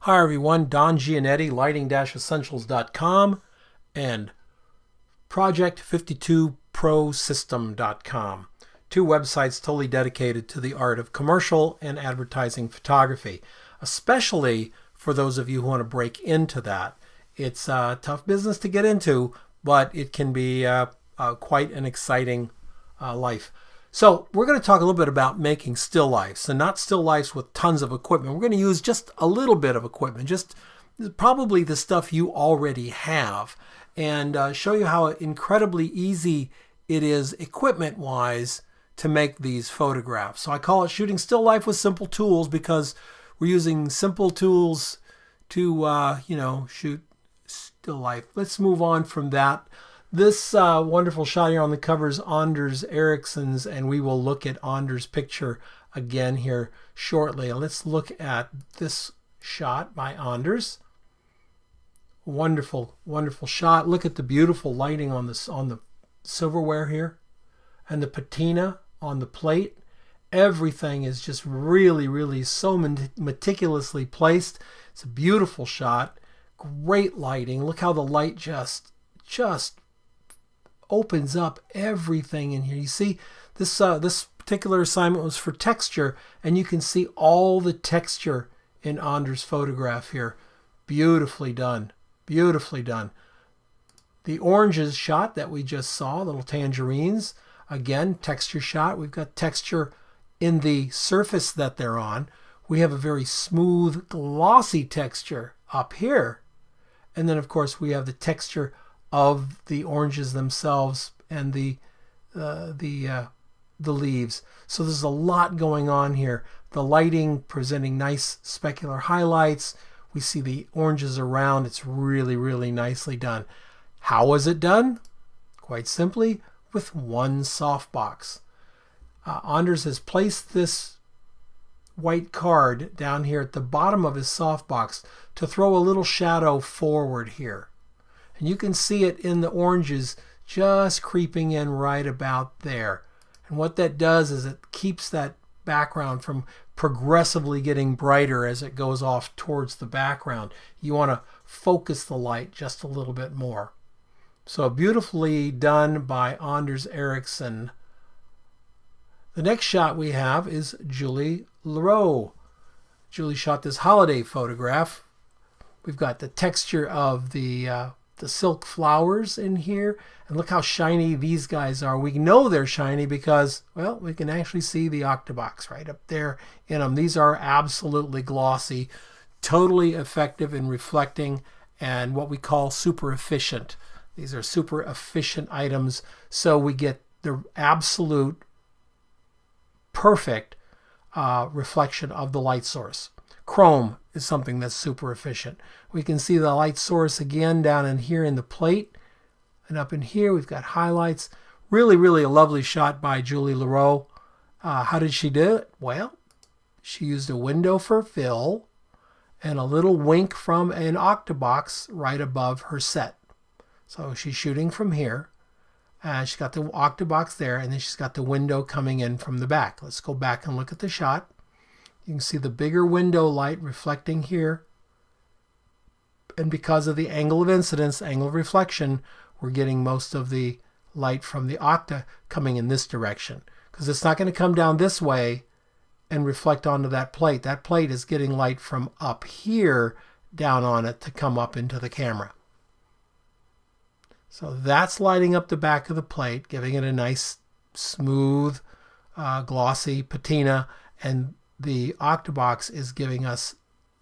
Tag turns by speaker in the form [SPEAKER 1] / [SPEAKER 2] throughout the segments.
[SPEAKER 1] Hi everyone, Don Giannetti, lighting-essentials.com and project52prosystem.com. Two websites totally dedicated to the art of commercial and advertising photography, especially for those of you who want to break into that. It's a tough business to get into, but it can be quite an exciting life. So we're going to talk a little bit about making still lifes, and not still lifes with tons of equipment. We're going to use just a little bit of equipment, just probably the stuff you already have, and show you how incredibly easy it is equipment-wise to make these photographs. So I call it shooting still life with simple tools because we're using simple tools to shoot still life. Let's move on from that. This wonderful shot here on the cover is Anders Ericsson's, and we will look at Anders' picture again here shortly. Let's look at this shot by Anders. Wonderful, wonderful shot. Look at the beautiful lighting on the silverware here, and the patina on the plate. Everything is just really, really so meticulously placed. It's a beautiful shot. Great lighting. Look how the light just opens up everything in here. You see, this particular assignment was for texture, and you can see all the texture in Anders' photograph here. Beautifully done. Beautifully done. The oranges shot that we just saw, little tangerines, again, texture shot. We've got texture in the surface that they're on. We have a very smooth, glossy texture up here. And then, of course, we have the texture of the oranges themselves and the leaves. So there's a lot going on here. The lighting presenting nice specular highlights. We see the oranges around. It's really, really nicely done. How was it done? Quite simply, with one softbox. Anders has placed this white card down here at the bottom of his softbox to throw a little shadow forward here. And you can see it in the oranges just creeping in right about there. And what that does is it keeps that background from progressively getting brighter as it goes off towards the background. You want to focus the light just a little bit more. So beautifully done by Anders Ericsson. The next shot we have is Julie Leroux. Julie shot this holiday photograph. We've got the texture of the silk flowers in here, and look how shiny these guys are. We know they're shiny because, well, we can actually see the octabox right up there in them. These are absolutely glossy, totally effective in reflecting, and what we call super efficient. These are super efficient items, so we get the absolute perfect reflection of the light source. Chrome is something that's super efficient. We can see the light source again down in here in the plate. And up in here we've got highlights. Really, really a lovely shot by Julie Leroux. How did she do it? Well, she used a window for fill and a little wink from an octabox right above her set. So she's shooting from here. She's got the octabox there, and then she's got the window coming in from the back. Let's go back and look at the shot. You can see the bigger window light reflecting here. And because of the angle of incidence, angle of reflection, we're getting most of the light from the octa coming in this direction. Because it's not going to come down this way and reflect onto that plate. That plate is getting light from up here down on it to come up into the camera. So that's lighting up the back of the plate, giving it a nice, smooth, glossy patina, and the octabox is giving us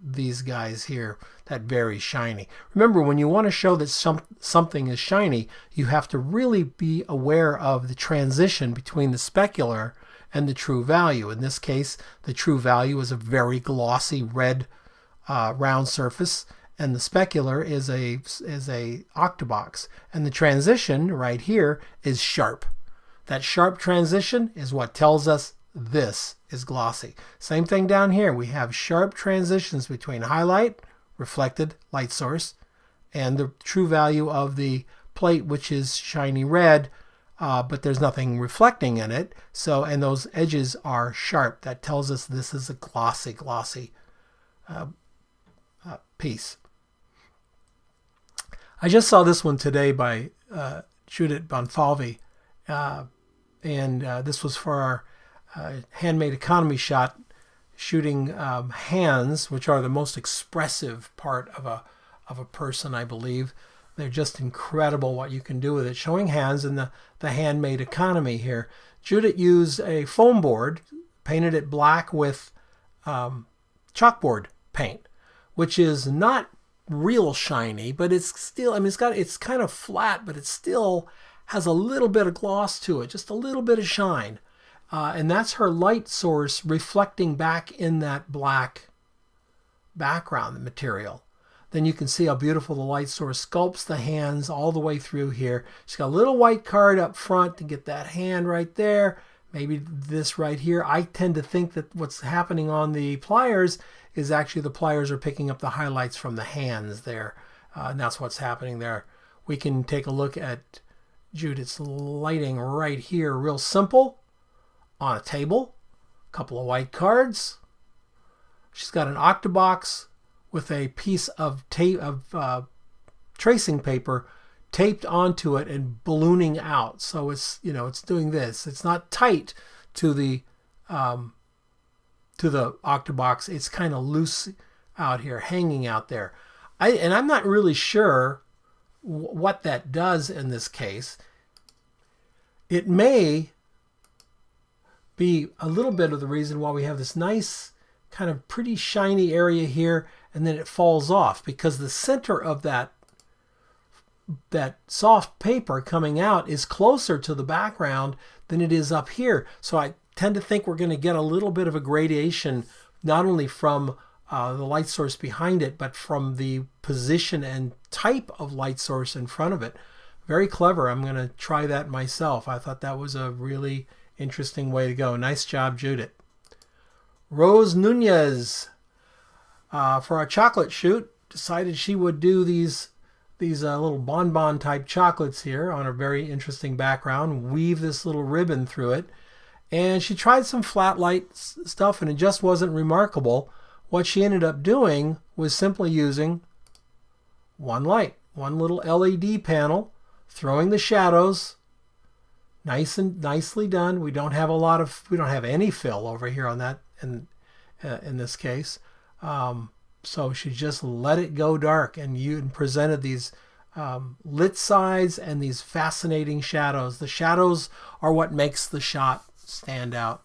[SPEAKER 1] these guys here, that very shiny. Remember, when you want to show that something is shiny, you have to really be aware of the transition between the specular and the true value. In this case, the true value is a very glossy red round surface, and the specular is a octabox. And the transition right here is sharp. That sharp transition is what tells us this is glossy. Same thing down here. We have sharp transitions between highlight, reflected light source, and the true value of the plate, which is shiny red, but there's nothing reflecting in it. So, and those edges are sharp. That tells us this is a glossy piece. I just saw this one today by Judith Bonfalvi, and this was for our handmade economy shot, shooting hands, which are the most expressive part of a person, I believe. They're just incredible what you can do with it. Showing hands in the handmade economy here. Judith used a foam board, painted it black with chalkboard paint, which is not real shiny, but it's still, I mean, it's kind of flat, but it still has a little bit of gloss to it, just a little bit of shine. And that's her light source reflecting back in that black background, the material. Then you can see how beautiful the light source sculpts the hands all the way through here. She's got a little white card up front to get that hand right there. Maybe this right here. I tend to think that what's happening on the pliers is actually the pliers are picking up the highlights from the hands there. And that's what's happening there. We can take a look at Judith's lighting right here. Real simple. On a table. A couple of white cards. She's got an octabox with a piece of tape of tracing paper taped onto it and ballooning out. So it's, you know, it's doing this. It's not tight to the octabox. It's kind of loose out here, hanging out there. And I'm not really sure what that does in this case. It may be a little bit of the reason why we have this nice kind of pretty shiny area here, and then it falls off, because the center of that soft paper coming out is closer to the background than it is up here. So I tend to think we're going to get a little bit of a gradation, not only from the light source behind it, but from the position and type of light source in front of it. Very clever. I'm going to try that myself. I thought that was a really interesting way to go. Nice job, Judith. Rose Nunez, for our chocolate shoot, decided she would do these little bonbon type chocolates here on a very interesting background, weave this little ribbon through it. And she tried some flat light stuff and it just wasn't remarkable. What she ended up doing was simply using one light, one little LED panel, throwing the shadows. Nice and nicely done. We don't have any fill over here on that in this case. So she just let it go dark, and you presented these lit sides and these fascinating shadows. The shadows are what makes the shot stand out.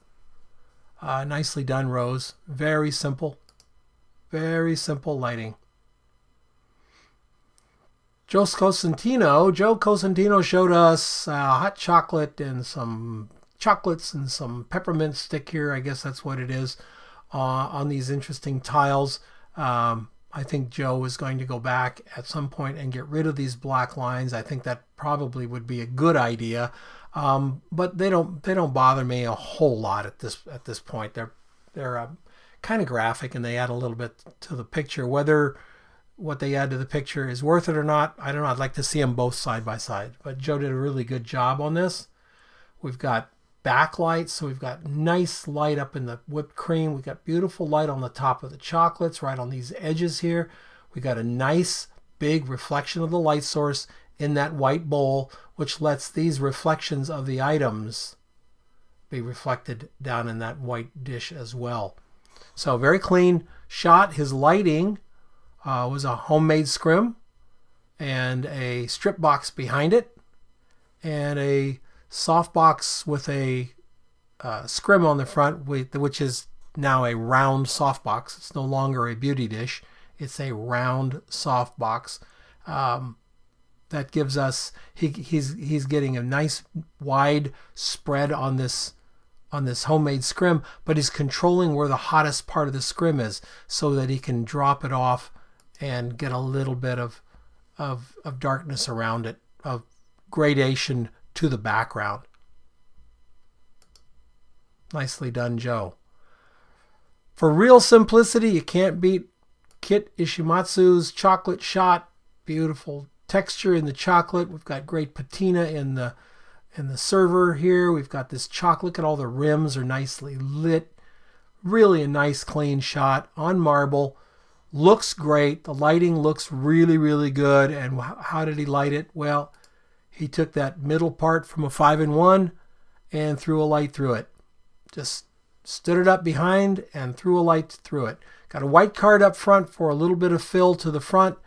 [SPEAKER 1] Nicely done, Rose. Very simple lighting. Joe Cosentino showed us hot chocolate and some chocolates and some peppermint stick here. I guess that's what it is, on these interesting tiles. I think Joe is going to go back at some point and get rid of these black lines. I think that probably would be a good idea, but they don't bother me a whole lot at this point. They're kind of graphic, and they add a little bit to the picture. Whether what they add to the picture is worth it or not, I don't know. I'd like to see them both side by side. But Joe did a really good job on this. We've got backlights, so we've got nice light up in the whipped cream. We've got beautiful light on the top of the chocolates, right on these edges here. We got a nice big reflection of the light source in that white bowl, which lets these reflections of the items be reflected down in that white dish as well. So very clean shot. His lighting was a homemade scrim and a strip box behind it, and a soft box with a scrim on the front, which is now a round soft box. It's no longer a beauty dish. It's a round soft box. That gives us, he's getting a nice wide spread on this homemade scrim, but he's controlling where the hottest part of the scrim is so that he can drop it off and get a little bit of darkness around it, of gradation to the background. Nicely done, Joe. For real simplicity, you can't beat Kit Ishimatsu's chocolate shot. Beautiful texture in the chocolate. We've got great patina in the server here. We've got this chocolate. Look at all the rims are nicely lit. Really a nice clean shot on marble. Looks great. The lighting looks really, really good. And how did he light it? Well, he took that middle part from a 5-in-1 and threw a light through it. Just stood it up behind and threw a light through it. Got a white card up front for a little bit of fill to the front.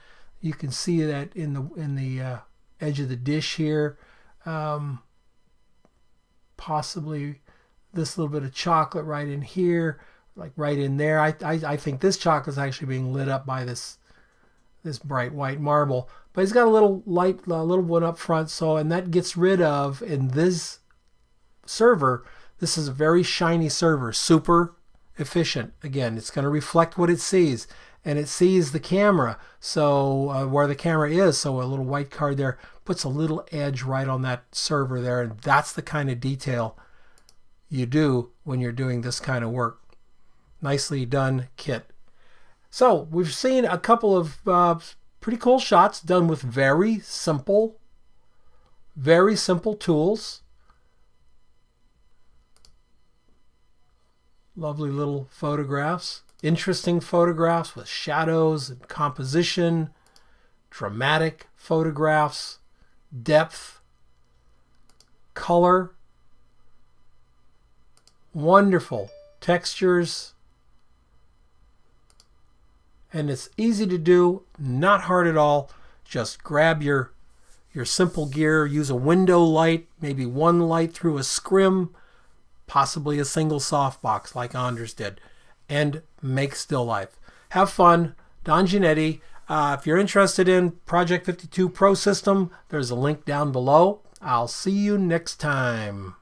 [SPEAKER 1] You can see that in the edge of the dish here. Possibly this little bit of chocolate right in here, like right in there. I think this chocolate is actually being lit up by this bright white marble. But he's got a little light, a little one up front. So, and that gets rid of, in this server, this is a very shiny server, super efficient. Again, it's going to reflect what it sees, and it sees the camera, so where the camera is. So a little white card there puts a little edge right on that server there, and that's the kind of detail you do when you're doing this kind of work. Nicely done kit. So we've seen a couple of pretty cool shots done with very simple tools. Lovely little photographs, interesting photographs with shadows and composition, dramatic photographs, depth, color, wonderful textures, and it's easy to do, not hard at all. Just grab your simple gear, use a window light, maybe one light through a scrim, possibly a single softbox like Anders did, and make still life. Have fun. Don Giannatti. If you're interested in Project 52 Pro System, there's a link down below. I'll see you next time.